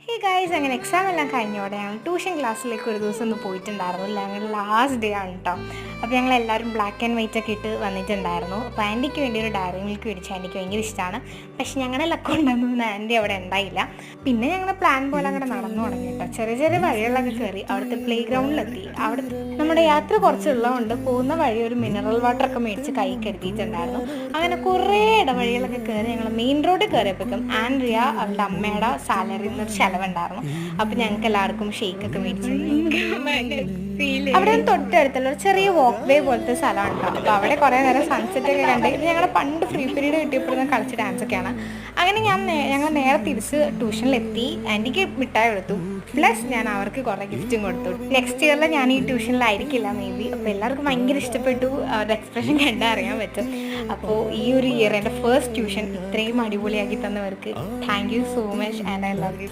Hey guys, അങ്ങനെ exam എല്ലാം കഴിഞ്ഞോടെ ഞങ്ങൾ ട്യൂഷൻ ക്ലാസ്സിലേക്ക് ഒരു ദിവസം ഒന്ന് പോയിട്ടുണ്ടായിരുന്നില്ല. ഞങ്ങളുടെ ലാസ്റ്റ് ഡേ ആണ് കേട്ടോ. അപ്പോൾ ഞങ്ങൾ എല്ലാവരും ബ്ലാക്ക് ആൻഡ് വൈറ്റ് ഒക്കെ ഇട്ട് വന്നിട്ടുണ്ടായിരുന്നു. അപ്പോൾ ആൻറ്റിക്ക് വേണ്ടി ഒരു ഡയറി മിൽക്ക് മേടിച്ച് ആൻറ്റിക്ക് ഭയങ്കര ഇഷ്ടമാണ്. പക്ഷേ ഞങ്ങളുടെ ലക്ക് ഉണ്ടെന്നൊന്നും ആൻറ്റി അവിടെ ഉണ്ടായില്ല. പിന്നെ ഞങ്ങളുടെ പ്ലാൻ പോലെ അങ്ങനെ നടന്നു തുടങ്ങി കേട്ടോ. ചെറിയ ചെറിയ വഴികളിലൊക്കെ കയറി അവിടുത്തെ പ്ലേ ഗ്രൗണ്ടിലെത്തി. അവിടെ നമ്മുടെ യാത്ര കുറച്ചുള്ളതുകൊണ്ട് പോകുന്ന വഴി ഒരു മിനറൽ വാട്ടറൊക്കെ മേടിച്ച് കൈ കരുതിയിട്ടുണ്ടായിരുന്നു. അങ്ങനെ കുറേ ഇടവഴികളൊക്കെ കയറി ഞങ്ങൾ മെയിൻ റോഡിൽ കയറിയപ്പോഴേക്കും ആൻഡ്രിയ അവളുടെ അമ്മയുടെ സാലറി എന്നൊരു ചെലവുണ്ടായിരുന്നു. അപ്പം ഞങ്ങൾക്ക് എല്ലാവർക്കും ഷെയ്ക്കൊക്കെ മേടിച്ചു. അവിടെ തൊട്ടടുത്തുള്ള ഒരു ചെറിയ വാക്ക് വേ പോലത്തെ സ്ഥലം ഉണ്ടാവും. അപ്പോൾ അവിടെ കുറേ നേരം സൺസെറ്റ് ഒക്കെ കണ്ട് ഇത് ഞങ്ങളുടെ പണ്ട് ഫ്രീ പീരീഡ് കിട്ടിയപ്പോഴും കളിച്ച ഡാൻസൊക്കെയാണ്. അങ്ങനെ ഞങ്ങൾ നേരെ തിരിച്ച് ട്യൂഷനിലെത്തി. ആൻറ്റിക്ക് മിഠായി കൊടുത്തു, പ്ലസ് ഞാൻ അവർക്ക് കുറേ ഗിഫ്റ്റും കൊടുത്തു. നെക്സ്റ്റ് ഇയറിൽ ഞാൻ ഈ ട്യൂഷനിലായിരിക്കില്ല മേ ബി. അപ്പോൾ എല്ലാവർക്കും ഭയങ്കര ഇഷ്ടപ്പെട്ടു. അവരുടെ എക്സ്പ്രഷൻ കണ്ടാൽ അറിയാൻ പറ്റും. അപ്പോൾ ഈ ഒരു ഇയർ എൻ്റെ ഫസ്റ്റ് ട്യൂഷൻ ഇത്രയും അടിപൊളിയാക്കി തന്നവർക്ക് thank you so much and I love U.